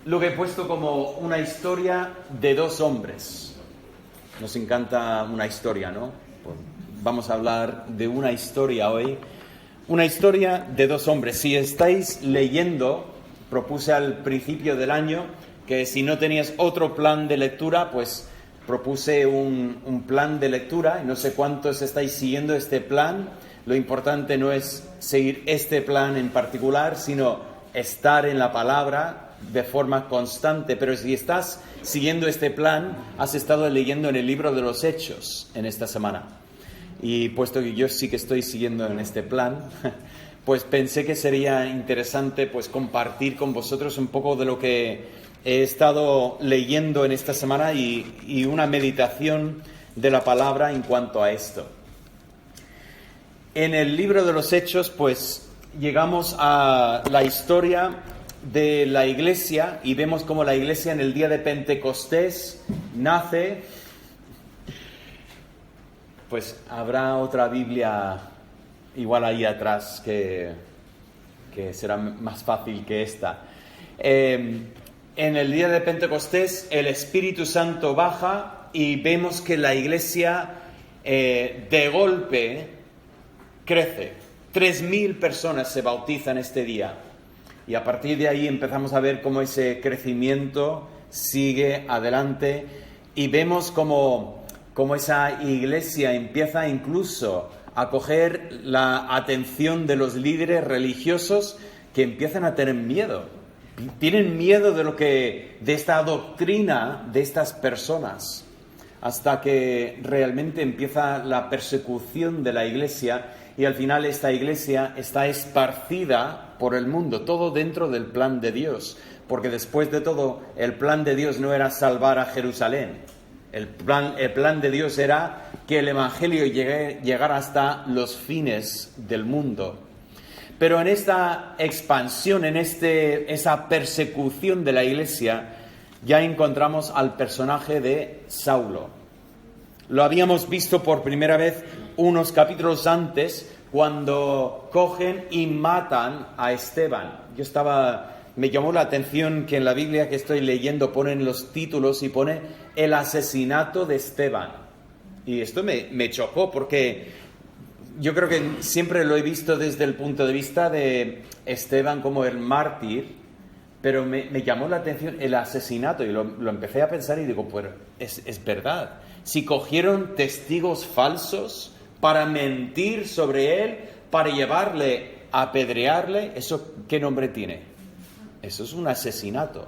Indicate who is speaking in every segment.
Speaker 1: lo que he puesto como una historia de dos hombres. Nos encanta una historia, ¿no? Pues vamos a hablar de una historia hoy. Una historia de dos hombres. Si estáis leyendo, propuse al principio del año que si no tenías otro plan de lectura, pues propuse un plan de lectura. Y no sé cuántos estáis siguiendo este plan. Lo importante no es seguir este plan en particular, sino estar en la palabra de forma constante. Pero si estás siguiendo este plan, has estado leyendo en el libro de los Hechos en esta semana. Y puesto que yo sí que estoy siguiendo en este plan, pues pensé que sería interesante pues compartir con vosotros un poco de lo que he estado leyendo en esta semana y una meditación de la palabra en cuanto a esto. En el libro de los Hechos, pues llegamos a la historia de la iglesia y vemos cómo la iglesia en el día de Pentecostés nace. Pues habrá otra Biblia igual ahí atrás que será más fácil que esta. En el día de Pentecostés el Espíritu Santo baja y vemos que la iglesia de golpe crece. 3.000 personas se bautizan este día. Y a partir de ahí empezamos a ver cómo ese crecimiento sigue adelante y vemos cómo esa iglesia empieza incluso a coger la atención de los líderes religiosos que empiezan a tener miedo. Tienen miedo de esta doctrina de estas personas, hasta que realmente empieza la persecución de la iglesia y al final esta iglesia está esparcida por el mundo, todo dentro del plan de Dios, porque después de todo el plan de Dios no era salvar a Jerusalén. El plan de Dios era que el Evangelio llegara hasta los fines del mundo. Pero en esta expansión, esa persecución de la iglesia, ya encontramos al personaje de Saulo. Lo habíamos visto por primera vez unos capítulos antes, cuando cogen y matan a Esteban. Me llamó la atención que en la Biblia que estoy leyendo ponen los títulos y pone el asesinato de Esteban. Y esto me chocó porque yo creo que siempre lo he visto desde el punto de vista de Esteban como el mártir, pero me llamó la atención el asesinato y lo empecé a pensar y digo, pues es verdad. Si cogieron testigos falsos para mentir sobre él, para llevarle a apedrearle, ¿eso qué nombre tiene? Eso es un asesinato.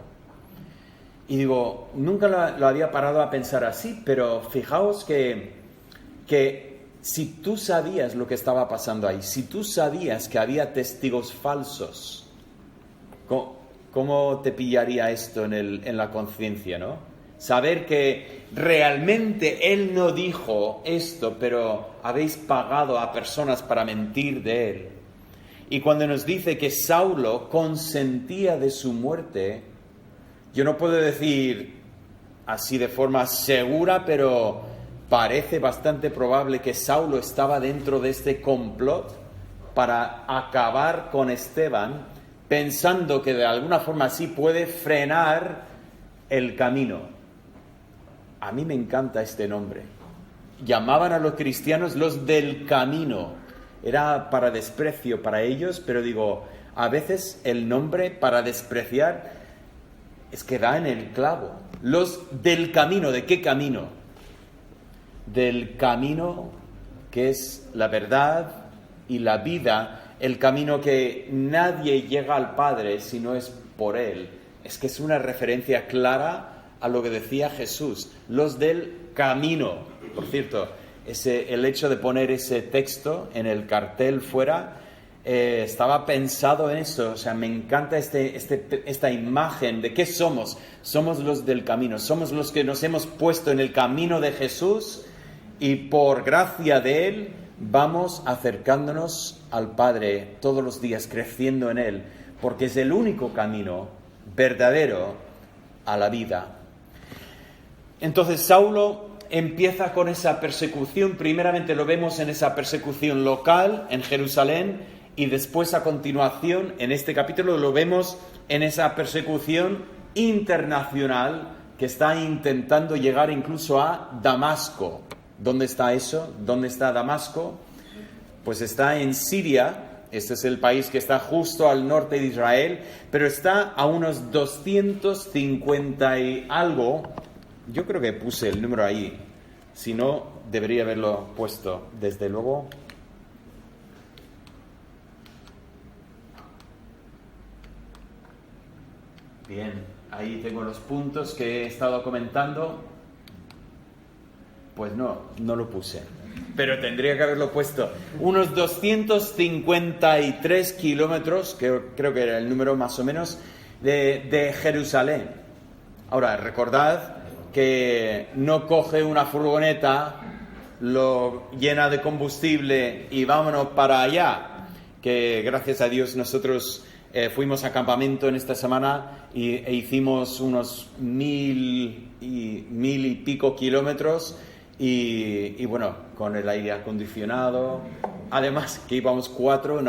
Speaker 1: Y digo, nunca lo había parado a pensar así, pero fijaos que si tú sabías lo que estaba pasando ahí, si tú sabías que había testigos falsos, ¿cómo te pillaría esto en la conciencia, no? Saber que realmente él no dijo esto, pero habéis pagado a personas para mentir de él. Y cuando nos dice que Saulo consentía de su muerte, yo no puedo decir así de forma segura, pero parece bastante probable que Saulo estaba dentro de este complot para acabar con Esteban, pensando que de alguna forma así puede frenar el camino. A mí me encanta este nombre. Llamaban a los cristianos los del camino. Era para desprecio para ellos, pero digo, a veces el nombre para despreciar es que da en el clavo. Los del camino, ¿de qué camino? Del camino que es la verdad y la vida, el camino que nadie llega al Padre si no es por Él. Es que es una referencia clara a lo que decía Jesús, los del camino. Por cierto, el hecho de poner ese texto en el cartel fuera, estaba pensado en eso. O sea, me encanta esta imagen de qué somos. Somos los del camino, somos los que nos hemos puesto en el camino de Jesús y por gracia de Él vamos acercándonos al Padre todos los días, creciendo en Él, porque es el único camino verdadero a la vida. Entonces Saulo empieza con esa persecución. Primeramente lo vemos en esa persecución local en Jerusalén y después a continuación en este capítulo lo vemos en esa persecución internacional que está intentando llegar incluso a Damasco. ¿Dónde está eso? ¿Dónde está Damasco? Pues está en Siria. Este es el país que está justo al norte de Israel, pero está a unos 250 y algo. Yo creo que puse el número ahí. Si no, debería haberlo puesto, desde luego. Bien, ahí tengo los puntos que he estado comentando. Pues no lo puse. Pero tendría que haberlo puesto. Unos 253 kilómetros, que creo que era el número más o menos, de Jerusalén. Ahora, recordad que no coge una furgoneta, lo llena de combustible y vámonos para allá. Que gracias a Dios nosotros fuimos a campamento en esta semana e hicimos unos 1000 y pico kilómetros. Y bueno, con el aire acondicionado, además que íbamos 4,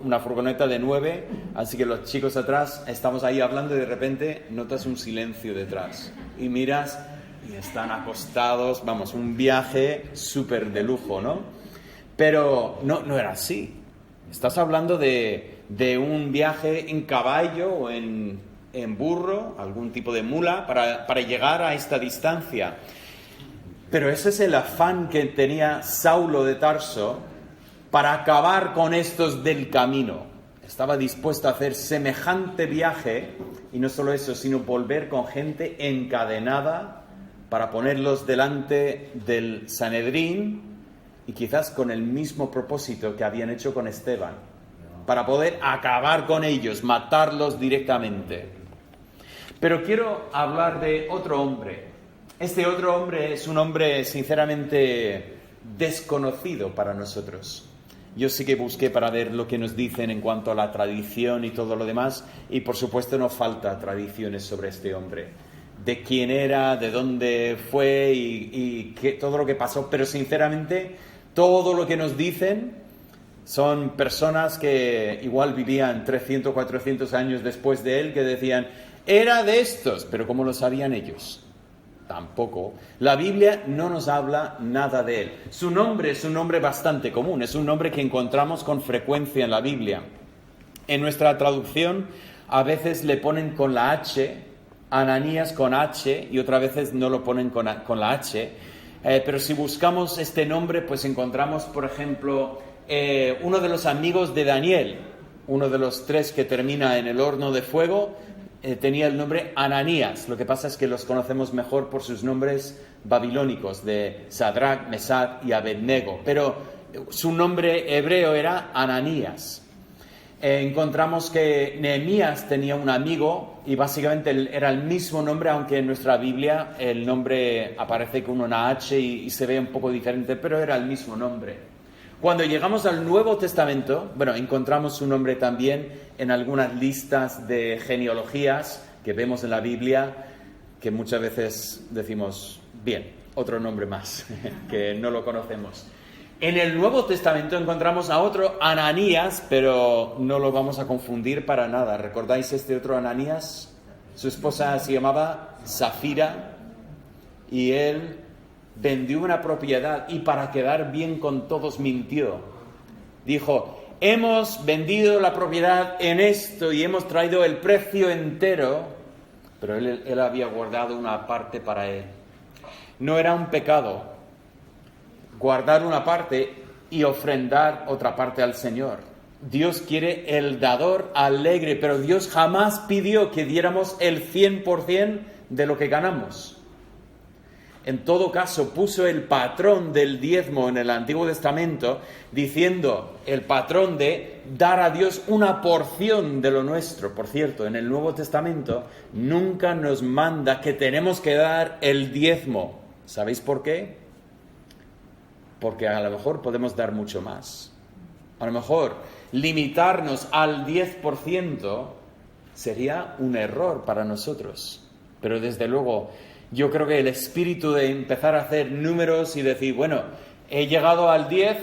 Speaker 1: una furgoneta de 9, así que los chicos atrás, estamos ahí hablando y de repente notas un silencio detrás y miras y están acostados, vamos, un viaje súper de lujo, ¿no? Pero no era así. Estás hablando de un viaje en caballo o en burro, algún tipo de mula, para llegar a esta distancia. Pero ese es el afán que tenía Saulo de Tarso para acabar con estos del camino. Estaba dispuesto a hacer semejante viaje, y no solo eso, sino volver con gente encadenada para ponerlos delante del Sanedrín, y quizás con el mismo propósito que habían hecho con Esteban, para poder acabar con ellos, matarlos directamente. Pero quiero hablar de otro hombre. Este otro hombre es un hombre sinceramente desconocido para nosotros. Yo sí que busqué para ver lo que nos dicen en cuanto a la tradición y todo lo demás, y por supuesto no falta tradiciones sobre este hombre, de quién era, de dónde fue y todo lo que pasó, pero sinceramente todo lo que nos dicen son personas que igual vivían 300, 400 años después de él, que decían, era de estos, pero ¿cómo lo sabían ellos? Tampoco. La Biblia no nos habla nada de él. Su nombre es un nombre bastante común, es un nombre que encontramos con frecuencia en la Biblia. En nuestra traducción a veces le ponen con la H, Ananías con H, y otras veces no lo ponen con la H. Pero si buscamos este nombre, pues encontramos, por ejemplo, uno de los amigos de Daniel, uno de los 3 que termina en el horno de fuego, tenía el nombre Ananías. Lo que pasa es que los conocemos mejor por sus nombres babilónicos de Sadrach, Mesach y Abednego, pero su nombre hebreo era Ananías. Encontramos que Nehemías tenía un amigo y básicamente era el mismo nombre, aunque en nuestra Biblia el nombre aparece con una H y se ve un poco diferente, pero era el mismo nombre. Cuando llegamos al Nuevo Testamento, bueno, encontramos su nombre también en algunas listas de genealogías que vemos en la Biblia, que muchas veces decimos, bien, otro nombre más, que no lo conocemos. En el Nuevo Testamento encontramos a otro Ananías, pero no lo vamos a confundir para nada. ¿Recordáis este otro Ananías? Su esposa se llamaba Safira y él vendió una propiedad y para quedar bien con todos mintió. Dijo, hemos vendido la propiedad en esto y hemos traído el precio entero, pero él había guardado una parte para él. No era un pecado guardar una parte y ofrendar otra parte al Señor. Dios quiere el dador alegre, pero Dios jamás pidió que diéramos el 100% de lo que ganamos. En todo caso, puso el patrón del diezmo en el Antiguo Testamento, diciendo el patrón de dar a Dios una porción de lo nuestro. Por cierto, en el Nuevo Testamento nunca nos manda que tenemos que dar el diezmo. ¿Sabéis por qué? Porque a lo mejor podemos dar mucho más. A lo mejor limitarnos al 10% sería un error para nosotros. Pero desde luego, yo creo que el espíritu de empezar a hacer números y decir, bueno, he llegado al 10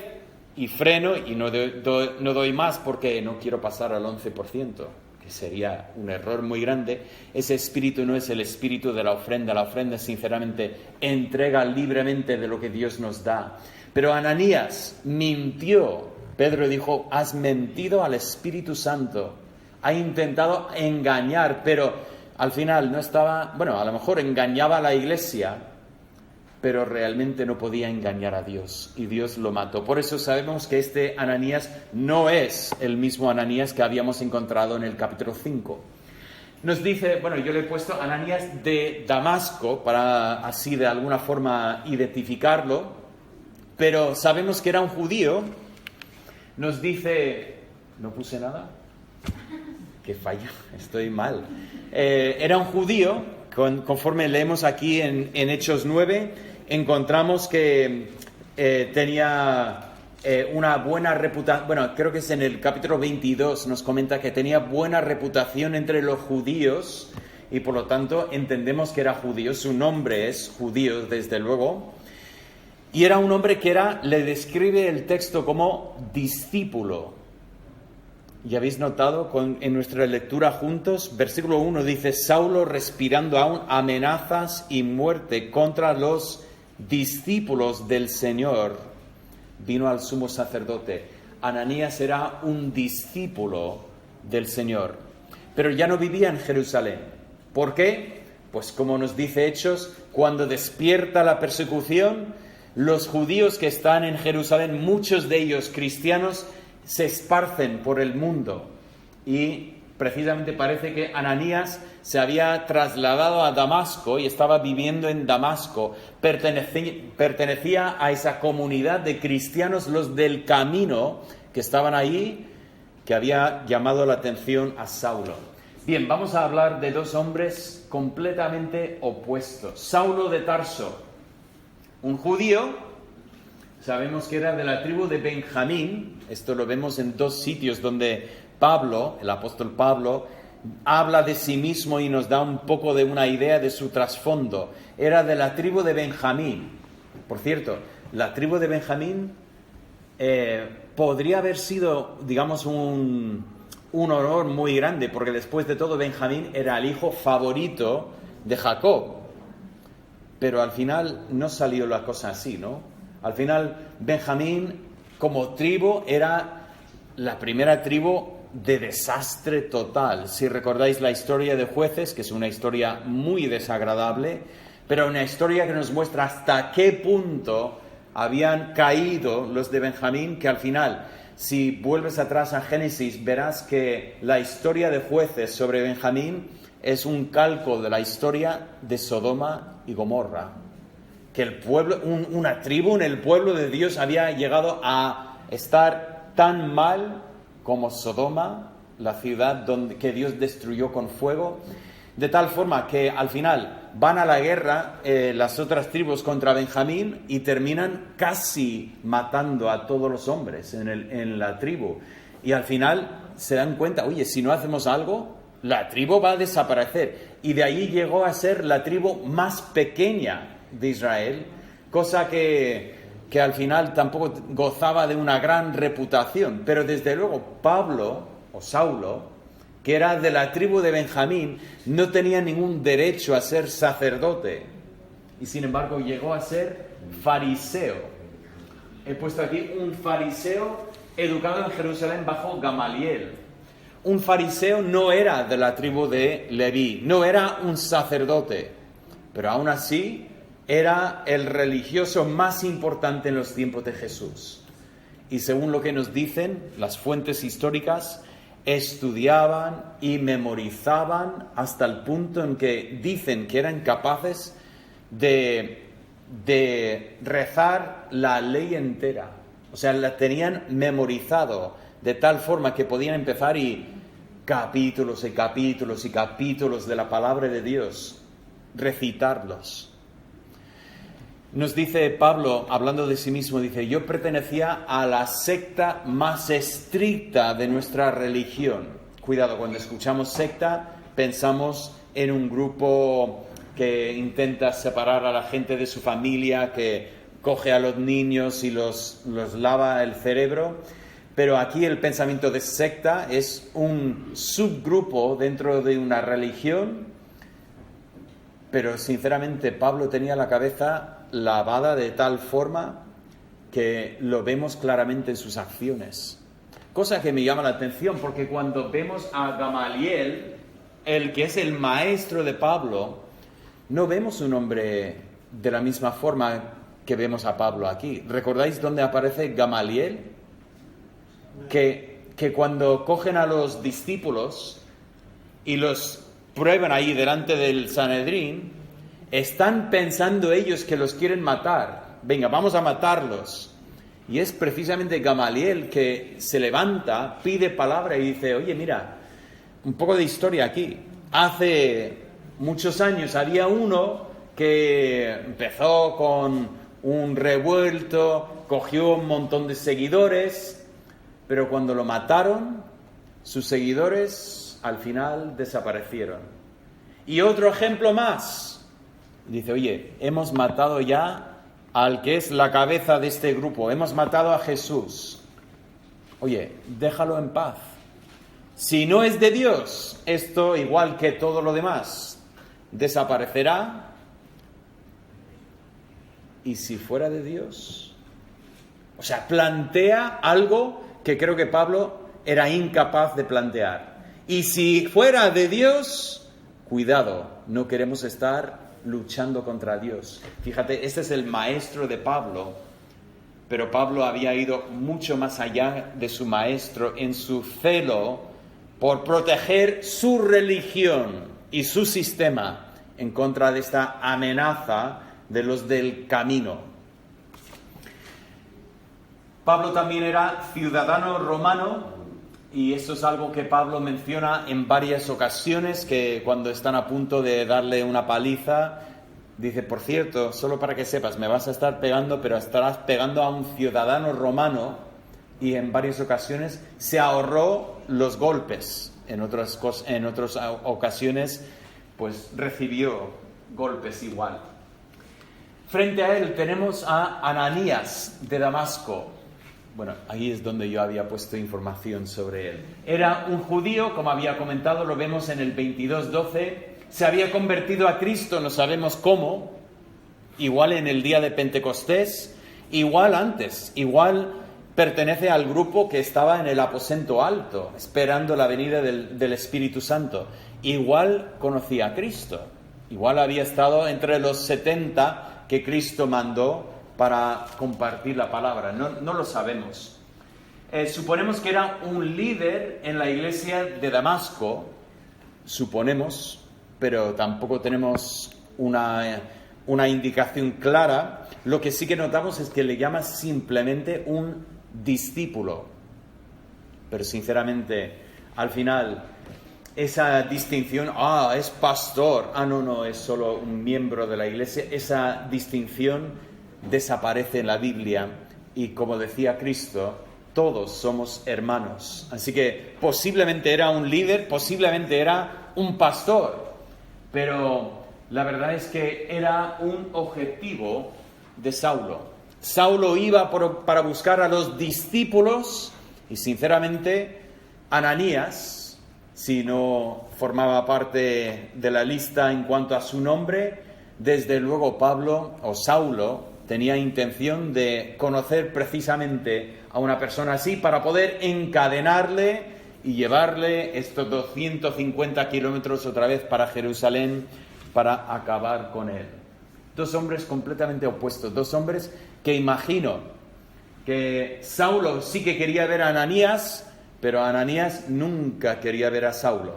Speaker 1: y freno y no doy más porque no quiero pasar al 11%. que sería un error muy grande, ese espíritu no es el espíritu de la ofrenda. La ofrenda, sinceramente, entrega libremente de lo que Dios nos da. Pero Ananías mintió. Pedro dijo, has mentido al Espíritu Santo. Ha intentado engañar, pero al final no estaba... Bueno, a lo mejor engañaba a la iglesia, pero realmente no podía engañar a Dios, y Dios lo mató. Por eso sabemos que este Ananías no es el mismo Ananías que habíamos encontrado en el capítulo 5. Nos dice, bueno, yo le he puesto Ananías de Damasco, para así de alguna forma identificarlo, pero sabemos que era un judío. Nos dice, ¿no puse nada? ¡Qué fallo! Estoy mal. Era un judío, conforme leemos aquí en Hechos 9, encontramos que tenía una buena reputación. Bueno, creo que es en el capítulo 22, nos comenta que tenía buena reputación entre los judíos, y por lo tanto entendemos que era judío. Su nombre es judío, desde luego. Y era un hombre que le describe el texto como discípulo. ¿Ya habéis notado en nuestra lectura juntos? Versículo 1 dice, Saulo respirando aún amenazas y muerte contra los discípulos del Señor, vino al sumo sacerdote. Ananías era un discípulo del Señor, pero ya no vivía en Jerusalén. ¿Por qué? Pues como nos dice Hechos, cuando despierta la persecución, los judíos que están en Jerusalén, muchos de ellos cristianos, se esparcen por el mundo. Y precisamente parece que Ananías se había trasladado a Damasco y estaba viviendo en Damasco. Pertenecía a esa comunidad de cristianos, los del camino, que estaban ahí, que había llamado la atención a Saulo. Bien, vamos a hablar de dos hombres completamente opuestos. Saulo de Tarso, un judío, sabemos que era de la tribu de Benjamín. Esto lo vemos en dos sitios donde Pablo, el apóstol Pablo, habla de sí mismo y nos da un poco de una idea de su trasfondo. Era de la tribu de Benjamín. Por cierto, la tribu de Benjamín podría haber sido, digamos, un honor muy grande, porque después de todo Benjamín era el hijo favorito de Jacob. Pero al final no salió la cosa así, ¿no? Al final Benjamín, como tribu, era la primera tribu de desastre total. Si recordáis la historia de Jueces, que es una historia muy desagradable, pero una historia que nos muestra hasta qué punto habían caído los de Benjamín, que al final, si vuelves atrás a Génesis, verás que la historia de Jueces sobre Benjamín es un calco de la historia de Sodoma y Gomorra. Que el pueblo, una tribu en el pueblo de Dios había llegado a estar tan mal como Sodoma, la ciudad que Dios destruyó con fuego, de tal forma que al final van a la guerra las otras tribus contra Benjamín y terminan casi matando a todos los hombres en la tribu. Y al final se dan cuenta, oye, si no hacemos algo, la tribu va a desaparecer. Y de ahí llegó a ser la tribu más pequeña de Israel, cosa que al final tampoco gozaba de una gran reputación. Pero desde luego Pablo, o Saulo, que era de la tribu de Benjamín, no tenía ningún derecho a ser sacerdote. Y sin embargo llegó a ser fariseo. He puesto aquí un fariseo educado en Jerusalén bajo Gamaliel. Un fariseo no era de la tribu de Leví, no era un sacerdote, pero aún así era el religioso más importante en los tiempos de Jesús. Y según lo que nos dicen las fuentes históricas, estudiaban y memorizaban hasta el punto en que dicen que eran capaces de rezar la ley entera. O sea, la tenían memorizado de tal forma que podían empezar y capítulos y capítulos y capítulos de la palabra de Dios, recitarlos. Nos dice Pablo, hablando de sí mismo, dice, yo pertenecía a la secta más estricta de nuestra religión. Cuidado, cuando escuchamos secta, pensamos en un grupo que intenta separar a la gente de su familia, que coge a los niños y los lava el cerebro. pero aquí el pensamiento de secta es un subgrupo dentro de una religión, pero sinceramente Pablo tenía la cabeza lavada de tal forma que lo vemos claramente en sus acciones. Cosa que me llama la atención, porque cuando vemos a Gamaliel, el que es el maestro de Pablo, no vemos un hombre de la misma forma que vemos a Pablo aquí. ¿Recordáis dónde aparece Gamaliel? Que cuando cogen a los discípulos y los prueban ahí delante del Sanedrín, están pensando ellos que los quieren matar. Venga, vamos a matarlos. Y es precisamente Gamaliel que se levanta, pide palabra y dice, oye, mira, un poco de historia aquí. Hace muchos años había uno que empezó con un revuelto, cogió un montón de seguidores, pero cuando lo mataron, sus seguidores al final desaparecieron. Y otro ejemplo más. Dice, oye, hemos matado ya al que es la cabeza de este grupo, hemos matado a Jesús. Oye, déjalo en paz. Si no es de Dios, esto, igual que todo lo demás, desaparecerá. ¿Y si fuera de Dios? O sea, plantea algo que creo que Pablo era incapaz de plantear. Y si fuera de Dios, cuidado, no queremos estar luchando contra Dios. Fíjate, este es el maestro de Pablo, pero Pablo había ido mucho más allá de su maestro en su celo por proteger su religión y su sistema en contra de esta amenaza de los del camino. Pablo también era ciudadano romano, y eso es algo que Pablo menciona en varias ocasiones, que cuando están a punto de darle una paliza, dice, por cierto, solo para que sepas, me vas a estar pegando, pero estarás pegando a un ciudadano romano, y en varias ocasiones se ahorró los golpes. En otras ocasiones, pues recibió golpes igual. Frente a él tenemos a Ananías de Damasco. Bueno, ahí es donde yo había puesto información sobre él. Era un judío, como había comentado, lo vemos en el 22:12. Se había convertido a Cristo, no sabemos cómo, igual en el día de Pentecostés, igual antes, igual pertenece al grupo que estaba en el aposento alto, esperando la venida del Espíritu Santo. Igual conocía a Cristo, igual había estado entre los 70 que Cristo mandó para compartir la palabra. No lo sabemos. Suponemos que era un líder en la iglesia de Damasco, suponemos, pero tampoco tenemos una indicación clara. Lo que sí que notamos es que le llama simplemente un discípulo. Pero sinceramente, al final, esa distinción, es pastor, no, es solo un miembro de la iglesia, esa distinción desaparece en la Biblia, y como decía Cristo, todos somos hermanos. Así que posiblemente era un líder, posiblemente era un pastor, pero la verdad es que era un objetivo de Saulo. Saulo iba para buscar a los discípulos, y sinceramente Ananías, si no formaba parte de la lista en cuanto a su nombre, desde luego Pablo o Saulo tenía intención de conocer precisamente a una persona así para poder encadenarle y llevarle estos 250 kilómetros otra vez para Jerusalén para acabar con él. Dos hombres completamente opuestos, dos hombres que imagino que Saulo sí que quería ver a Ananías, pero Ananías nunca quería ver a Saulo.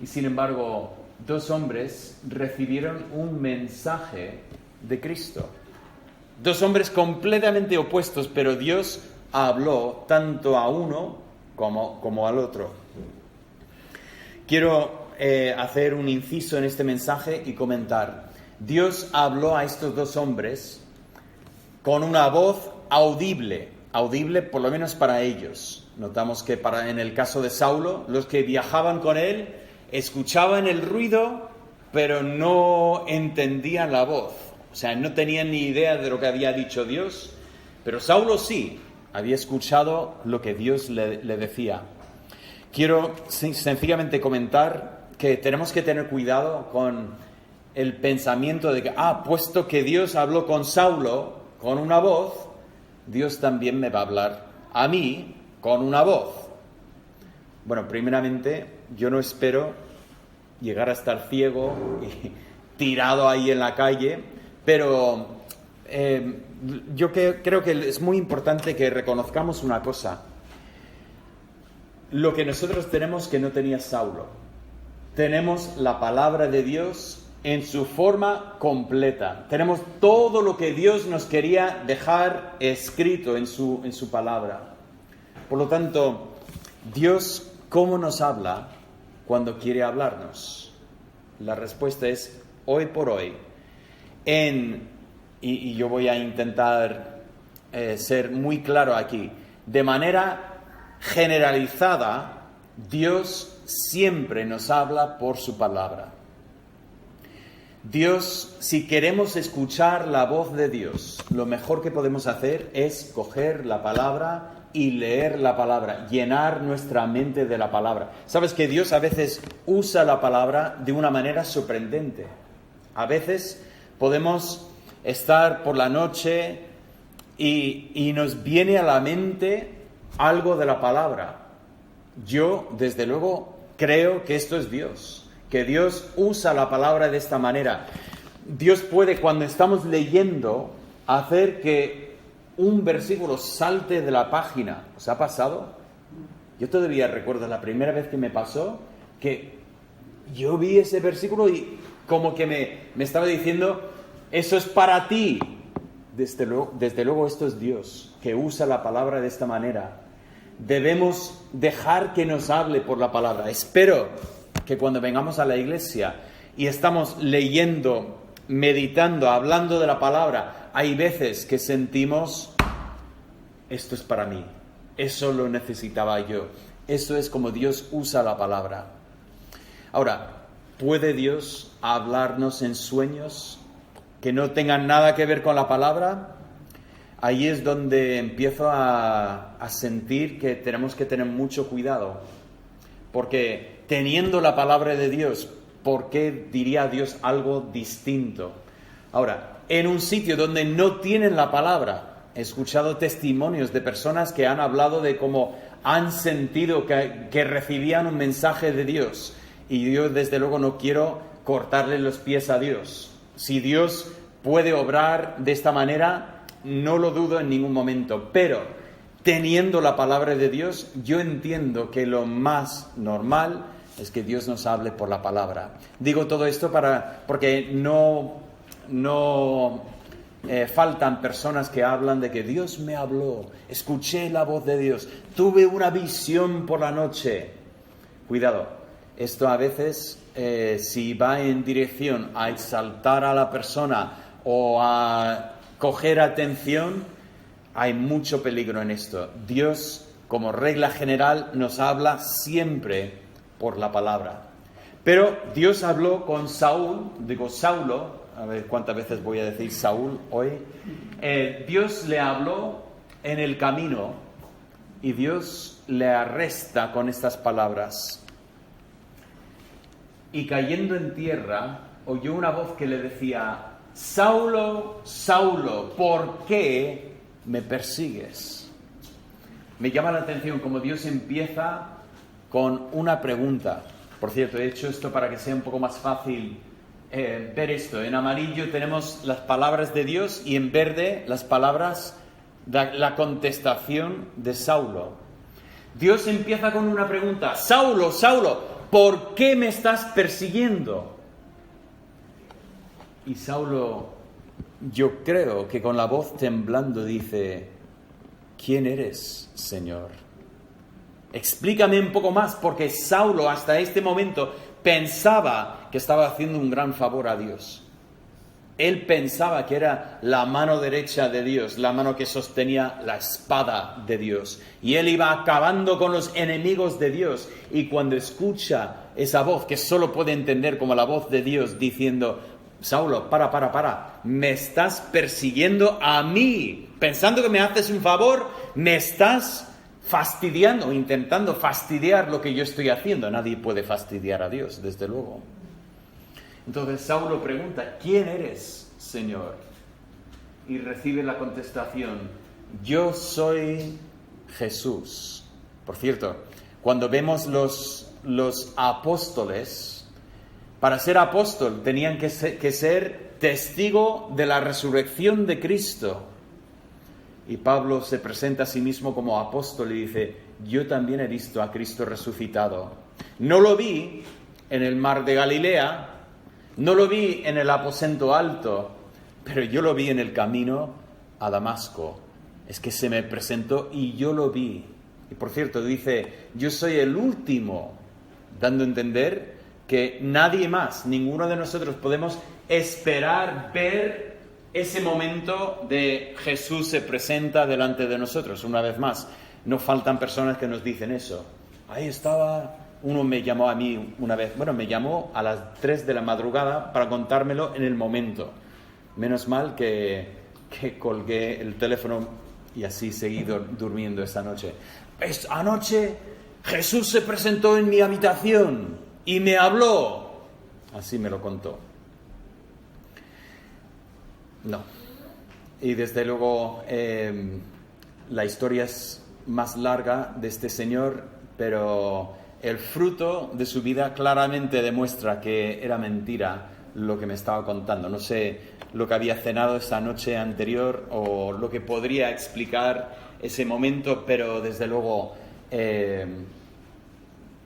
Speaker 1: Y sin embargo, dos hombres recibieron un mensaje de Cristo. Dos hombres completamente opuestos, pero Dios habló tanto a uno como al otro. Quiero hacer un inciso en este mensaje y comentar. Dios habló a estos dos hombres con una voz audible por lo menos para ellos. Notamos que en el caso de Saulo, los que viajaban con él escuchaban el ruido, pero no entendían la voz. O sea, no tenían ni idea de lo que había dicho Dios, pero Saulo sí. había escuchado lo que Dios le decía. Quiero sencillamente comentar que tenemos que tener cuidado con el pensamiento de que, puesto que Dios habló con Saulo con una voz, Dios también me va a hablar a mí con una voz. Bueno, primeramente, yo no espero llegar a estar ciego y tirado ahí en la calle, pero yo creo que es muy importante que reconozcamos una cosa. Lo que nosotros tenemos que no tenía Saulo. Tenemos la palabra de Dios en su forma completa. Tenemos todo lo que Dios nos quería dejar escrito en su palabra. Por lo tanto, Dios, ¿cómo nos habla cuando quiere hablarnos? La respuesta es hoy por hoy. Y yo voy a intentar ser muy claro aquí. De manera generalizada, Dios siempre nos habla por su palabra. Dios, si queremos escuchar la voz de Dios, lo mejor que podemos hacer es coger la palabra y leer la palabra, llenar nuestra mente de la palabra. ¿Sabes que Dios a veces usa la palabra de una manera sorprendente? A veces podemos estar por la noche y nos viene a la mente algo de la palabra. Yo, desde luego, creo que esto es Dios, que Dios usa la palabra de esta manera. Dios puede, cuando estamos leyendo, hacer que un versículo salte de la página. ¿Os ha pasado? Yo todavía recuerdo la primera vez que me pasó, que yo vi ese versículo y como que me estaba diciendo, eso es para ti. Desde luego esto es Dios, que usa la palabra de esta manera. Debemos dejar que nos hable por la palabra. Espero que cuando vengamos a la iglesia y estamos leyendo, meditando, hablando de la palabra, hay veces que sentimos, esto es para mí, eso lo necesitaba yo. Eso es como Dios usa la palabra. Ahora, ¿puede Dios hablarnos en sueños que no tengan nada que ver con la palabra? Ahí es donde empiezo a sentir que tenemos que tener mucho cuidado. Porque teniendo la palabra de Dios, ¿por qué diría Dios algo distinto? Ahora, en un sitio donde no tienen la palabra, he escuchado testimonios de personas que han hablado de cómo han sentido que recibían un mensaje de Dios. Y yo, desde luego, no quiero cortarle los pies a Dios. Si Dios puede obrar de esta manera, no lo dudo en ningún momento, pero teniendo la palabra de Dios, yo entiendo que lo más normal es que Dios nos hable por la palabra. Digo todo esto porque no faltan personas que hablan de que Dios me habló, escuché la voz de Dios, tuve una visión por la noche. Cuidado, esto a veces, si va en dirección a exaltar a la persona o a coger atención, hay mucho peligro en esto. Dios, como regla general, nos habla siempre por la palabra. Pero Dios habló con Saulo, a ver cuántas veces voy a decir Saúl hoy. Dios le habló en el camino y Dios le arresta con estas palabras. Y cayendo en tierra, oyó una voz que le decía: Saulo, Saulo, ¿por qué me persigues? Me llama la atención como Dios empieza con una pregunta. Por cierto, he hecho esto para que sea un poco más fácil ver esto. En amarillo tenemos las palabras de Dios y en verde las palabras, la contestación de Saulo. Dios empieza con una pregunta: Saulo, Saulo, ¿por qué me estás persiguiendo? Y Saulo, yo creo que con la voz temblando dice: ¿quién eres, Señor? Explícame un poco más, porque Saulo hasta este momento pensaba que estaba haciendo un gran favor a Dios. Él pensaba que era la mano derecha de Dios, la mano que sostenía la espada de Dios. Y él iba acabando con los enemigos de Dios. Y cuando escucha esa voz, que solo puede entender como la voz de Dios, diciendo: Saulo, para, me estás persiguiendo a mí, pensando que me haces un favor, me estás fastidiando, intentando fastidiar lo que yo estoy haciendo. Nadie puede fastidiar a Dios, desde luego. Entonces Saulo pregunta, ¿quién eres, Señor? Y recibe la contestación, yo soy Jesús. Por cierto, cuando vemos los apóstoles, para ser apóstol tenían que ser testigo de la resurrección de Cristo. Y Pablo se presenta a sí mismo como apóstol y dice, yo también he visto a Cristo resucitado. No lo vi en el mar de Galilea, no lo vi en el aposento alto, pero yo lo vi en el camino a Damasco. Es que se me presentó y yo lo vi. Y por cierto, dice, yo soy el último, dando a entender que nadie más, ninguno de nosotros podemos esperar ver ese momento de Jesús se presenta delante de nosotros. Una vez más, no faltan personas que nos dicen eso. Ahí estaba, uno me llamó a mí una vez, me llamó a las 3 de la madrugada para contármelo en el momento. Menos mal que colgué el teléfono y así seguí durmiendo esa noche. Anoche Jesús se presentó en mi habitación y me habló. Así me lo contó. No. Y desde luego la historia es más larga de este señor, pero el fruto de su vida claramente demuestra que era mentira lo que me estaba contando. No sé lo que había cenado esa noche anterior o lo que podría explicar ese momento, pero desde luego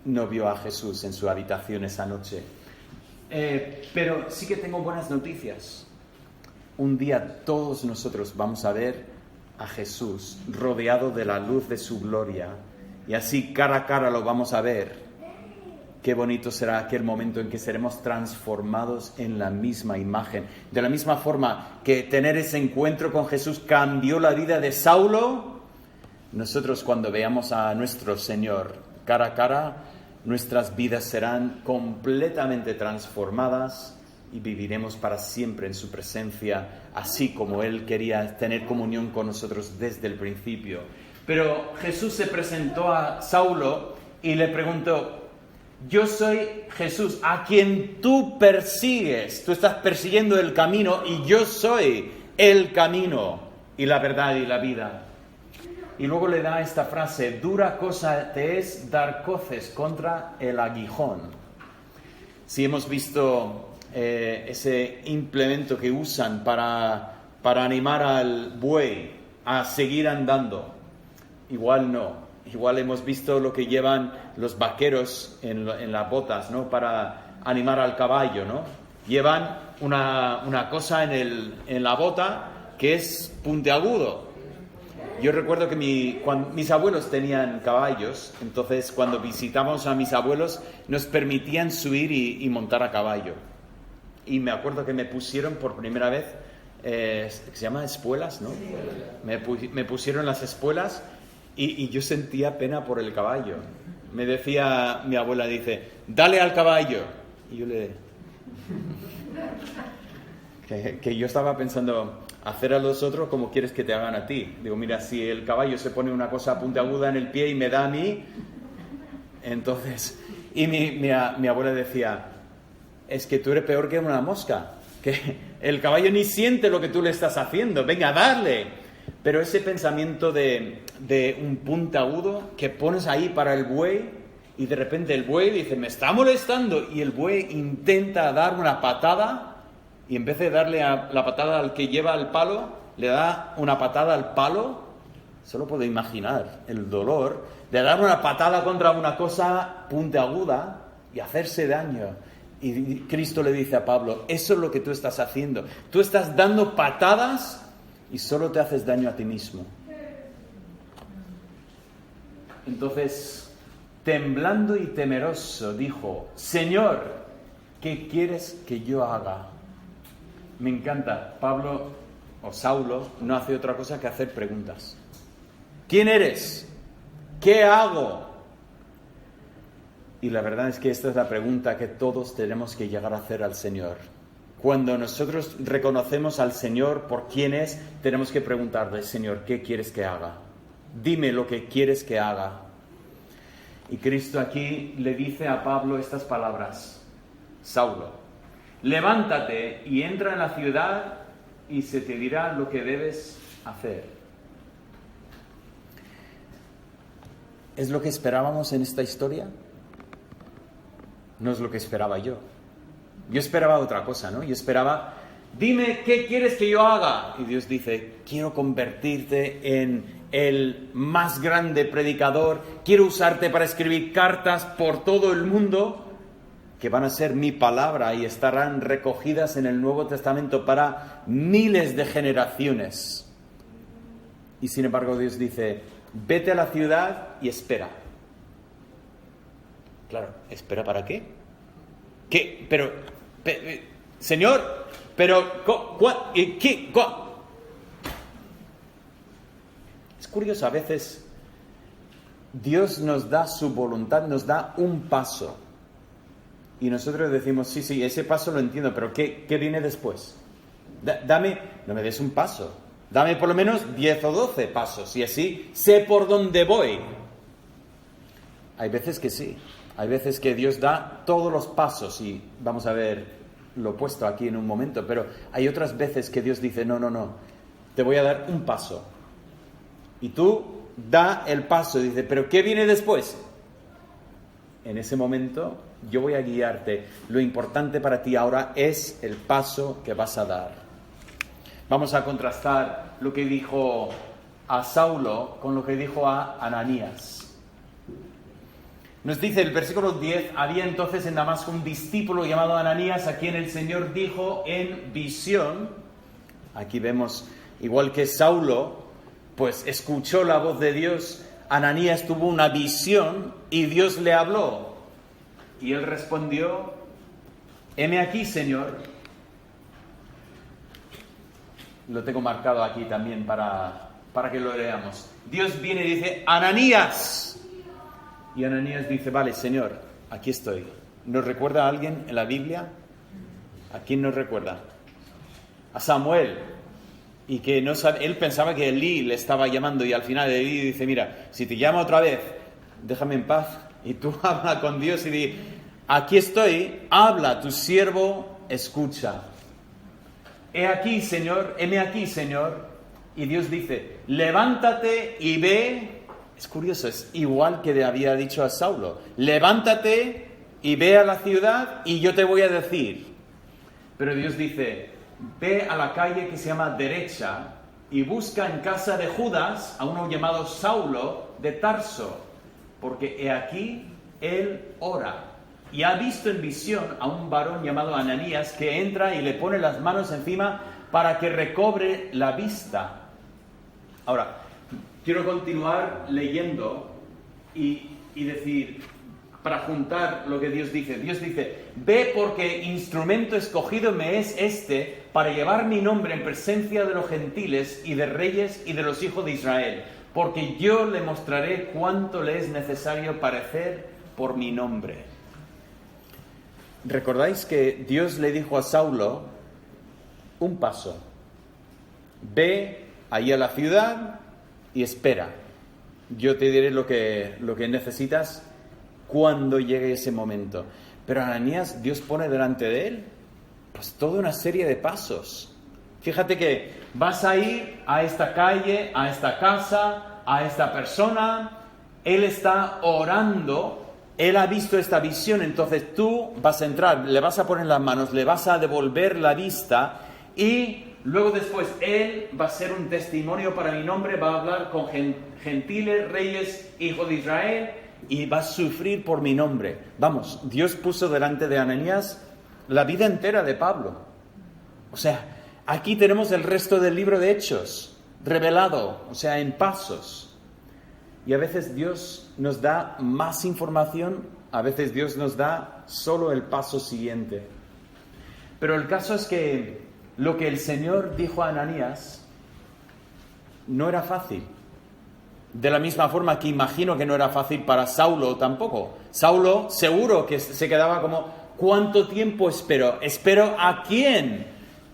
Speaker 1: no vio a Jesús en su habitación esa noche. Pero sí que tengo buenas noticias. Un día todos nosotros vamos a ver a Jesús rodeado de la luz de su gloria y así cara a cara lo vamos a ver. Qué bonito será aquel momento en que seremos transformados en la misma imagen. De la misma forma que tener ese encuentro con Jesús cambió la vida de Saulo, nosotros cuando veamos a nuestro Señor cara a cara, nuestras vidas serán completamente transformadas y viviremos para siempre en su presencia, así como Él quería tener comunión con nosotros desde el principio. Pero Jesús se presentó a Saulo y le preguntó, yo soy Jesús, a quien tú persigues. Tú estás persiguiendo el camino y yo soy el camino y la verdad y la vida. Y luego le da esta frase, dura cosa te es dar coces contra el aguijón. Si hemos visto ese implemento que usan para animar al buey a seguir andando, igual no. Igual hemos visto lo que llevan los vaqueros en las botas, ¿no? Para animar al caballo, ¿no? Llevan una cosa en la bota que es puntiagudo. Yo recuerdo que cuando mis abuelos tenían caballos, entonces cuando visitamos a mis abuelos nos permitían subir y montar a caballo. Y me acuerdo que me pusieron por primera vez, se llama espuelas, ¿no? Me pusieron las espuelas y yo sentía pena por el caballo. Me decía mi abuela, dice, dale al caballo. Y yo que yo estaba pensando, hacer a los otros como quieres que te hagan a ti. Digo, mira, si el caballo se pone una cosa puntiaguda en el pie y me da a mí, entonces... Y mi abuela decía, es que tú eres peor que una mosca, que el caballo ni siente lo que tú le estás haciendo, venga, dale. Pero ese pensamiento de un puntiagudo que pones ahí para el buey y de repente el buey dice, me está molestando, y el buey intenta dar una patada y en vez de darle la patada al que lleva el palo, le da una patada al palo. Solo puedo imaginar el dolor de dar una patada contra una cosa puntiaguda y hacerse daño. Y Cristo le dice a Pablo, eso es lo que tú estás haciendo. Tú estás dando patadas y solo te haces daño a ti mismo. Entonces, temblando y temeroso, dijo, Señor, ¿qué quieres que yo haga? Me encanta, Pablo o Saulo no hace otra cosa que hacer preguntas. ¿Quién eres? ¿Qué hago? Y la verdad es que esta es la pregunta que todos tenemos que llegar a hacer al Señor. Cuando nosotros reconocemos al Señor por quién es, tenemos que preguntarle, Señor, ¿qué quieres que haga? Dime lo que quieres que haga. Y Cristo aquí le dice a Pablo estas palabras: Saulo, levántate y entra en la ciudad y se te dirá lo que debes hacer. ¿Es lo que esperábamos en esta historia? No es lo que esperaba yo. Yo esperaba otra cosa, ¿no? Yo esperaba, dime qué quieres que yo haga. Y Dios dice, quiero convertirte en el más grande predicador, quiero usarte para escribir cartas por todo el mundo que van a ser mi palabra y estarán recogidas en el Nuevo Testamento para miles de generaciones. Y sin embargo Dios dice, vete a la ciudad y espera. Claro, ¿espera para qué? ¿Qué? Pero, Señor, pero, ¿qué? Es curioso, a veces Dios nos da su voluntad, nos da un paso. Y nosotros decimos, sí, ese paso lo entiendo, pero ¿qué viene después? Dame, no me des un paso, dame por lo menos 10 o 12 pasos, y así sé por dónde voy. Hay veces que sí, hay veces que Dios da todos los pasos, y vamos a ver lo opuesto aquí en un momento, pero hay otras veces que Dios dice, no, te voy a dar un paso. Y tú da el paso y dice, ¿pero qué viene después? En ese momento yo voy a guiarte. Lo importante para ti ahora es el paso que vas a dar. Vamos a contrastar lo que dijo a Saulo con lo que dijo a Ananías. Nos dice el versículo 10, había entonces en Damasco un discípulo llamado Ananías, a quien el Señor dijo en visión. Aquí vemos, igual que Saulo, pues escuchó la voz de Dios, Ananías tuvo una visión y Dios le habló. Y él respondió, heme aquí, Señor. Lo tengo marcado aquí también para que lo leamos. Dios viene y dice, Ananías. Y Ananías dice, vale, Señor, aquí estoy. ¿Nos recuerda a alguien en la Biblia? ¿A quién nos recuerda? A Samuel. Y que no sabe, él pensaba que Elí le estaba llamando y al final Elí dice, mira, si te llamo otra vez, déjame en paz. Y tú habla con Dios y di, aquí estoy, habla, tu siervo escucha. Heme aquí, Señor. Y Dios dice, levántate y ve. Es curioso, es igual que le había dicho a Saulo. Levántate y ve a la ciudad y yo te voy a decir. Pero Dios dice, ve a la calle que se llama Derecha y busca en casa de Judas a uno llamado Saulo de Tarso, porque he aquí él ora. Y ha visto en visión a un varón llamado Ananías que entra y le pone las manos encima para que recobre la vista. Ahora, quiero continuar leyendo y decir, para juntar lo que Dios dice. Dios dice, ve porque instrumento escogido me es este para llevar mi nombre en presencia de los gentiles y de reyes y de los hijos de Israel, porque yo le mostraré cuánto le es necesario padecer por mi nombre. ¿Recordáis que Dios le dijo a Saulo un paso? Ve ahí a la ciudad y espera. Yo te diré lo que necesitas cuando llegue ese momento. Pero Ananías, Dios pone delante de él pues toda una serie de pasos. Fíjate que vas a ir a esta calle, a esta casa, a esta persona. Él está orando. Él ha visto esta visión, entonces tú vas a entrar, le vas a poner las manos, le vas a devolver la vista y luego después él va a ser un testimonio para mi nombre, va a hablar con gentiles, reyes, hijos de Israel y va a sufrir por mi nombre. Vamos, Dios puso delante de Ananías la vida entera de Pablo. O sea, aquí tenemos el resto del libro de Hechos revelado, o sea, en pasos. Y a veces Dios nos da más información, a veces Dios nos da solo el paso siguiente. Pero el caso es que lo que el Señor dijo a Ananías no era fácil. De la misma forma que imagino que no era fácil para Saulo tampoco. Saulo seguro que se quedaba como, ¿Cuánto tiempo espero? ¿Espero a quién?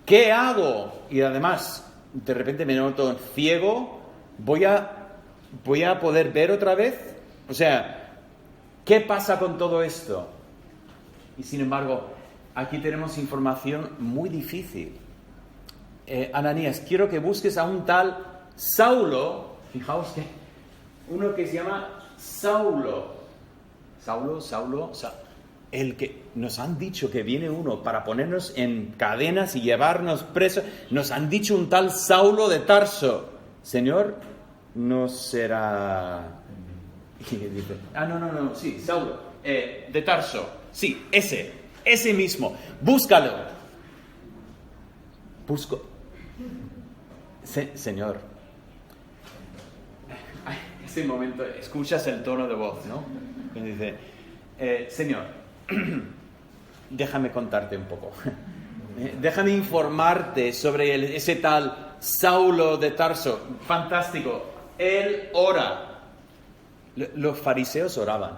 Speaker 1: ¿Qué hago? Y además, de repente me noto ciego. ¿Voy a poder ver otra vez? O sea, ¿qué pasa con todo esto? Y sin embargo, aquí tenemos información muy difícil. Ananías, quiero que busques a un tal Saulo. Fijaos que uno que se llama Saulo. Saulo. El que nos han dicho que viene uno para ponernos en cadenas y llevarnos presos. Nos han dicho un tal Saulo de Tarso. Señor, no será... Y dice, no, sí, Saulo, de Tarso. Sí, ese mismo. Búscalo. Busco. Señor. Ese momento, escuchas el tono de voz, ¿no? Y dice, Señor, déjame contarte un poco. Déjame informarte sobre ese tal Saulo de Tarso. Fantástico. Él ora. Los fariseos oraban.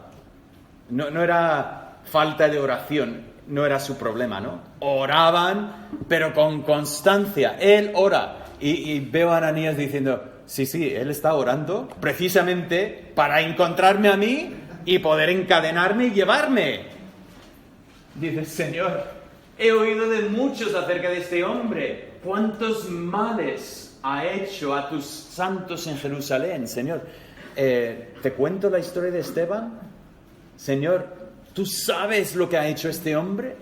Speaker 1: No era falta de oración, no era su problema, ¿no? Oraban, pero con constancia. Él ora. Y veo a Ananías diciendo, sí, él está orando precisamente para encontrarme a mí y poder encadenarme y llevarme. Dice, Señor, he oído de muchos acerca de este hombre. ¿Cuántos males ha hecho a tus santos en Jerusalén, Señor? ¿Te cuento la historia de Esteban? Señor, ¿tú sabes lo que ha hecho este hombre?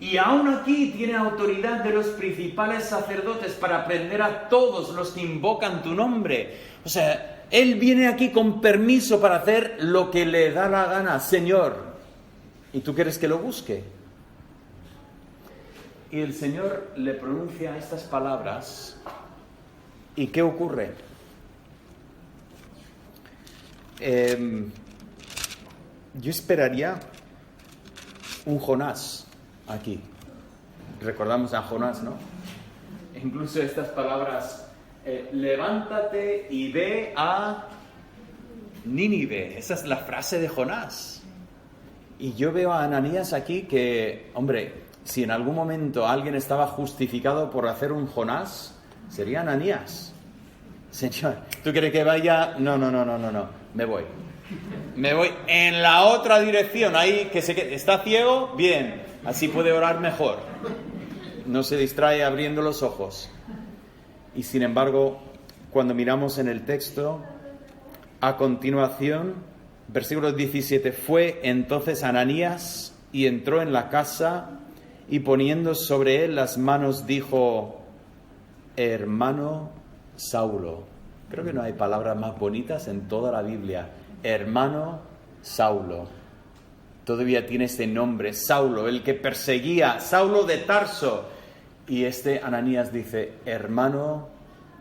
Speaker 1: Y aún aquí tiene autoridad de los principales sacerdotes para prender a todos los que invocan tu nombre. O sea, él viene aquí con permiso para hacer lo que le da la gana, Señor. ¿Y tú quieres que lo busque? Y el Señor le pronuncia estas palabras. ¿Y qué ocurre? Yo esperaría un Jonás aquí. Recordamos a Jonás, ¿no? Incluso estas palabras, levántate y ve a Nínive. Esa es la frase de Jonás. Y yo veo a Ananías aquí que, hombre, si en algún momento alguien estaba justificado por hacer un Jonás, sería Ananías. Señor, ¿tú quieres que vaya? No, me voy en la otra dirección. Ahí que está ciego, bien, así puede orar mejor, no se distrae abriendo los ojos. Y sin embargo, cuando miramos en el texto, a continuación, versículo 17, fue entonces Ananías y entró en la casa y poniendo sobre él las manos dijo, hermano Saulo. Creo que no hay palabras más bonitas en toda la Biblia. Hermano Saulo. Todavía tiene este nombre, Saulo, el que perseguía, Saulo de Tarso. Y Ananías dice, hermano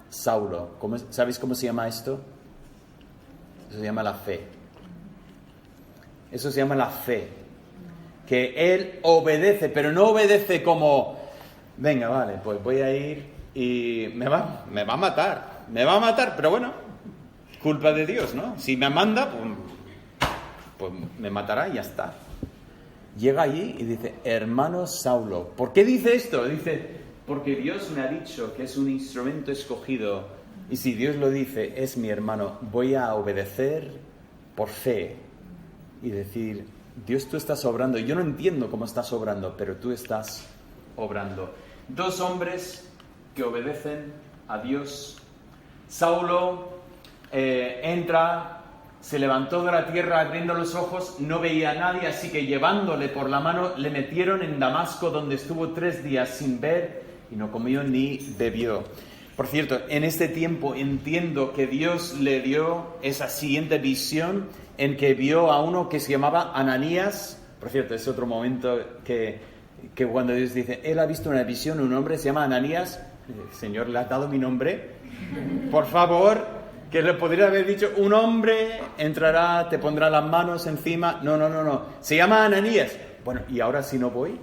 Speaker 1: Saulo. ¿Sabéis cómo se llama esto? Eso se llama la fe. Eso se llama la fe. Que él obedece, pero no obedece como, venga, vale, pues voy a ir y me va a matar, pero bueno, culpa de Dios, ¿no? Si me manda, pues me matará y ya está. Llega allí y dice, hermano Saulo. ¿Por qué dice esto? Dice, porque Dios me ha dicho que es un instrumento escogido y si Dios lo dice, es mi hermano, voy a obedecer por fe y decir, Dios, tú estás obrando. Yo no entiendo cómo estás obrando, pero tú estás obrando. Dos hombres que obedecen a Dios. Saulo entra, se levantó de la tierra abriendo los ojos, no veía a nadie, así que llevándole por la mano le metieron en Damasco, donde estuvo 3 días sin ver y no comió ni bebió. Por cierto, en este tiempo entiendo que Dios le dio esa siguiente visión en que vio a uno que se llamaba Ananías. Por cierto, es otro momento que cuando Dios dice, él ha visto una visión, un hombre se llama Ananías. Señor, ¿le has dado mi nombre? Por favor, que le podría haber dicho, un hombre entrará, te pondrá las manos encima. No. Se llama Ananías. Bueno, ¿y ahora si no voy?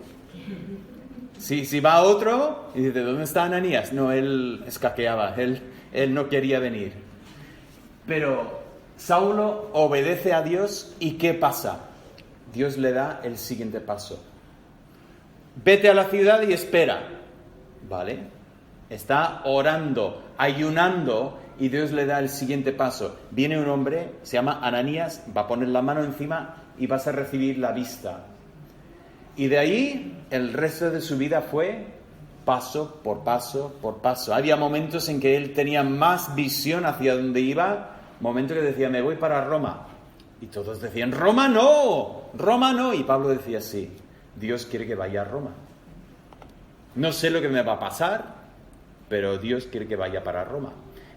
Speaker 1: Si va otro y dice, ¿dónde está Ananías? No, él escaqueaba, él no quería venir. Pero Saulo obedece a Dios y ¿qué pasa? Dios le da el siguiente paso. Vete a la ciudad y espera. ¿Vale? Está orando, ayunando, y Dios le da el siguiente paso. Viene un hombre, se llama Ananías, va a poner la mano encima y vas a recibir la vista. Y de ahí el resto de su vida fue paso por paso por paso. Había momentos en que él tenía más visión hacia dónde iba, momentos que decía, me voy para Roma. Y todos decían, Roma no. Y Pablo decía, sí, Dios quiere que vaya a Roma. No sé lo que me va a pasar, pero Dios quiere que vaya para Roma.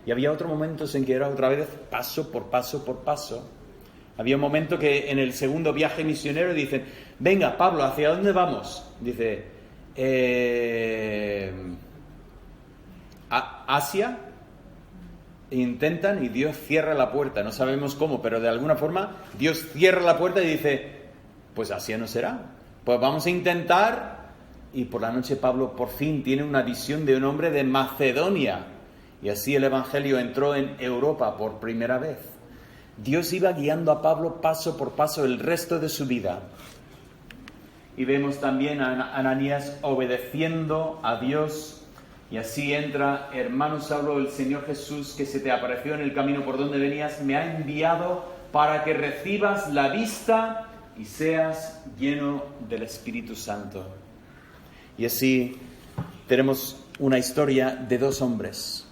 Speaker 1: Y había otros momentos en que era otra vez paso por paso por paso. Había un momento que en el segundo viaje misionero dicen, venga, Pablo, ¿hacia dónde vamos? Dice, Asia. Intentan y Dios cierra la puerta. No sabemos cómo, pero de alguna forma Dios cierra la puerta y dice, pues Asia no será. Pues vamos a intentar. Y por la noche Pablo por fin tiene una visión de un hombre de Macedonia. Y así el Evangelio entró en Europa por primera vez. Dios iba guiando a Pablo paso por paso el resto de su vida. Y vemos también a Ananías obedeciendo a Dios. Y así entra, hermano Saulo, el Señor Jesús, que se te apareció en el camino por donde venías, me ha enviado para que recibas la vista y seas lleno del Espíritu Santo. Y así tenemos una historia de dos hombres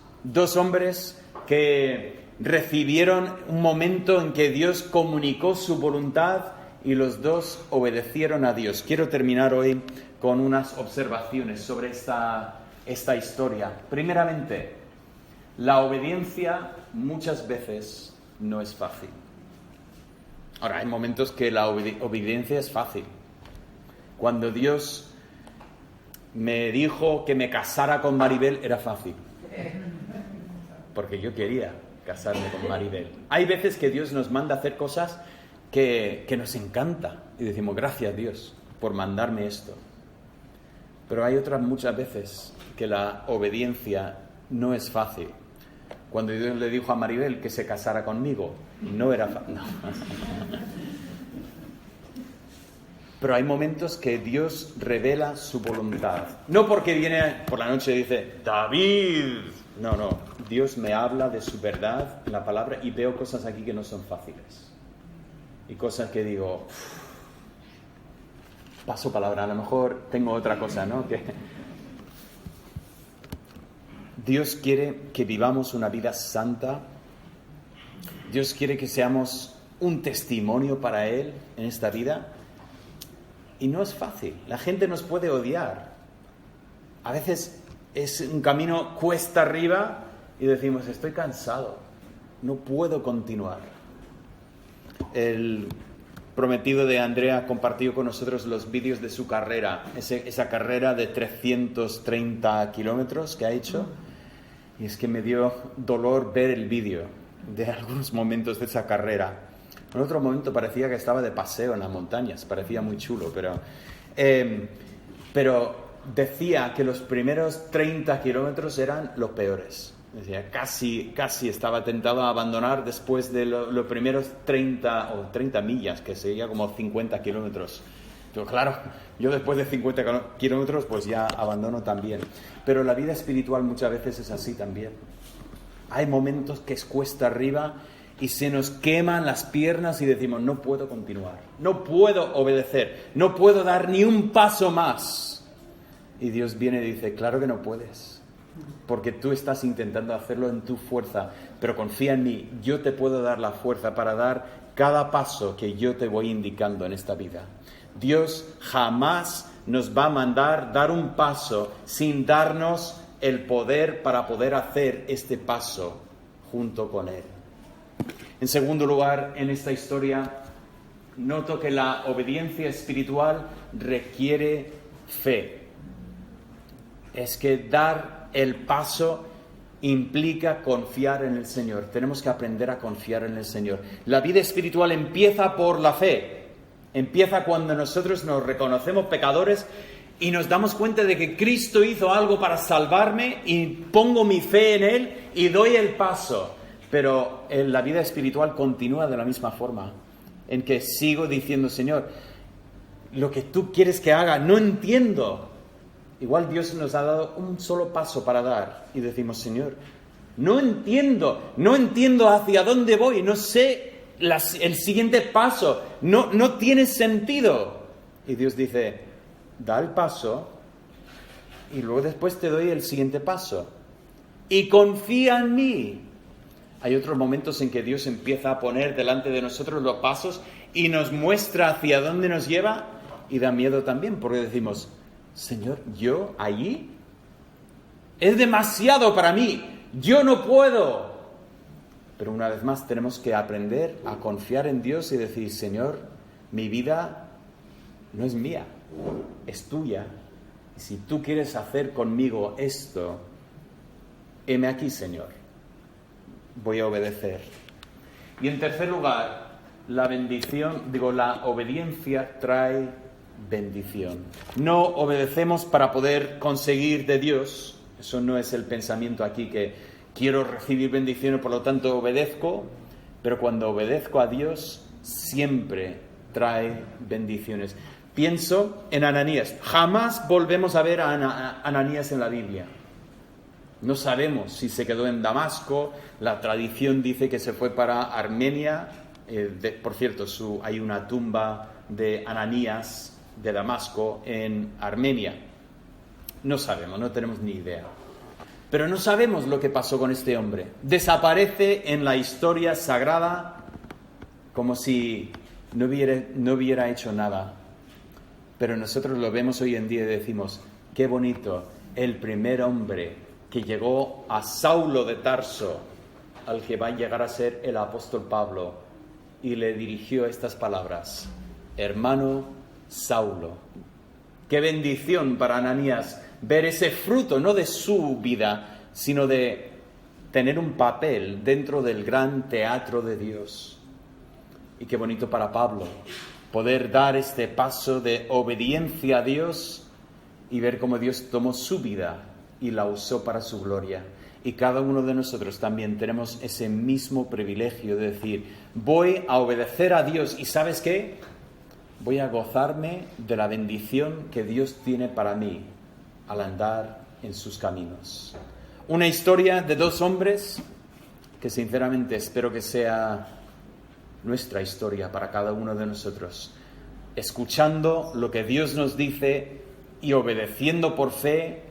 Speaker 1: que recibieron un momento en que Dios comunicó su voluntad y los dos obedecieron a Dios. Quiero terminar hoy con unas observaciones sobre esta historia. Primeramente, la obediencia muchas veces no es fácil. Ahora, hay momentos que la obediencia es fácil. Cuando Dios me dijo que me casara con Maribel, era fácil. Porque yo quería casarme con Maribel. Hay veces que Dios nos manda a hacer cosas que nos encanta. Y decimos, gracias Dios por mandarme esto. Pero hay otras muchas veces que la obediencia no es fácil. Cuando Dios le dijo a Maribel que se casara conmigo, no era fácil. No. Pero hay momentos que Dios revela su voluntad. No porque viene por la noche y dice, David. No. Dios me habla de su verdad en la palabra y veo cosas aquí que no son fáciles. Y cosas que digo, paso palabra, a lo mejor tengo otra cosa, ¿no? Que Dios quiere que vivamos una vida santa. Dios quiere que seamos un testimonio para Él en esta vida. Y no es fácil. La gente nos puede odiar. A veces es un camino cuesta arriba y decimos, estoy cansado, no puedo continuar. El prometido de Andrea compartió con nosotros los vídeos de su carrera, esa carrera de 330 kilómetros que ha hecho. Y es que me dio dolor ver el vídeo de algunos momentos de esa carrera. En otro momento parecía que estaba de paseo en las montañas, parecía muy chulo, pero decía que los primeros 30 kilómetros eran los peores. Decía, casi estaba tentado a abandonar después de los primeros 30 millas, que sería como 50 kilómetros. Pero claro, yo después de 50 kilómetros pues ya abandono también. Pero la vida espiritual muchas veces es así también. Hay momentos que es cuesta arriba y se nos queman las piernas y decimos, no puedo continuar, no puedo obedecer, no puedo dar ni un paso más. Y Dios viene y dice, claro que no puedes, porque tú estás intentando hacerlo en tu fuerza, pero confía en mí, yo te puedo dar la fuerza para dar cada paso que yo te voy indicando en esta vida. Dios jamás nos va a mandar dar un paso sin darnos el poder para poder hacer este paso junto con Él. En segundo lugar, en esta historia, noto que la obediencia espiritual requiere fe. Es que dar el paso implica confiar en el Señor. Tenemos que aprender a confiar en el Señor. La vida espiritual empieza por la fe. Empieza cuando nosotros nos reconocemos pecadores y nos damos cuenta de que Cristo hizo algo para salvarme y pongo mi fe en Él y doy el paso. Pero la vida espiritual continúa de la misma forma, en que sigo diciendo, Señor, lo que tú quieres que haga, no entiendo. Igual Dios nos ha dado un solo paso para dar y decimos, Señor, no entiendo hacia dónde voy, no sé el siguiente paso, no tiene sentido. Y Dios dice, da el paso y luego después te doy el siguiente paso. Y confía en mí. Hay otros momentos en que Dios empieza a poner delante de nosotros los pasos y nos muestra hacia dónde nos lleva y da miedo también, porque decimos, Señor, ¿yo allí? Es demasiado para mí, yo no puedo. Pero una vez más tenemos que aprender a confiar en Dios y decir, Señor, mi vida no es mía, es tuya. Y si tú quieres hacer conmigo esto, heme aquí, Señor. Voy a obedecer. Y en tercer lugar, la obediencia trae bendición. No obedecemos para poder conseguir de Dios. Eso no es el pensamiento aquí, que quiero recibir bendiciones, por lo tanto obedezco. Pero cuando obedezco a Dios, siempre trae bendiciones. Pienso en Ananías. Jamás volvemos a ver a Ananías en la Biblia. No sabemos si se quedó en Damasco. La tradición dice que se fue para Armenia. Por cierto, hay una tumba de Ananías de Damasco en Armenia. No sabemos, no tenemos ni idea. Pero no sabemos lo que pasó con este hombre. Desaparece en la historia sagrada como si no hubiera hecho nada. Pero nosotros lo vemos hoy en día y decimos, qué bonito, el primer hombre que llegó a Saulo de Tarso, al que va a llegar a ser el apóstol Pablo, y le dirigió estas palabras, hermano Saulo. Qué bendición para Ananías ver ese fruto, no de su vida, sino de tener un papel dentro del gran teatro de Dios. Y qué bonito para Pablo poder dar este paso de obediencia a Dios y ver cómo Dios tomó su vida y la usó para su gloria. Y cada uno de nosotros también tenemos ese mismo privilegio de decir, voy a obedecer a Dios y ¿sabes qué? Voy a gozarme de la bendición que Dios tiene para mí al andar en sus caminos. Una historia de dos hombres que sinceramente espero que sea nuestra historia para cada uno de nosotros, escuchando lo que Dios nos dice y obedeciendo por fe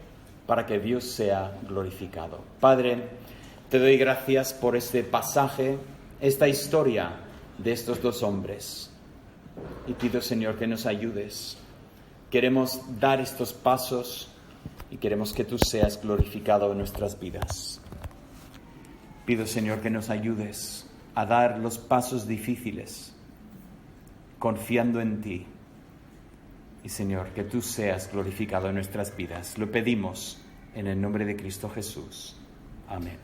Speaker 1: para que Dios sea glorificado. Padre, te doy gracias por este pasaje, esta historia de estos dos hombres. Y pido, Señor, que nos ayudes. Queremos dar estos pasos y queremos que tú seas glorificado en nuestras vidas. Pido, Señor, que nos ayudes a dar los pasos difíciles, confiando en ti. Y, Señor, que tú seas glorificado en nuestras vidas. Lo pedimos en el nombre de Cristo Jesús. Amén.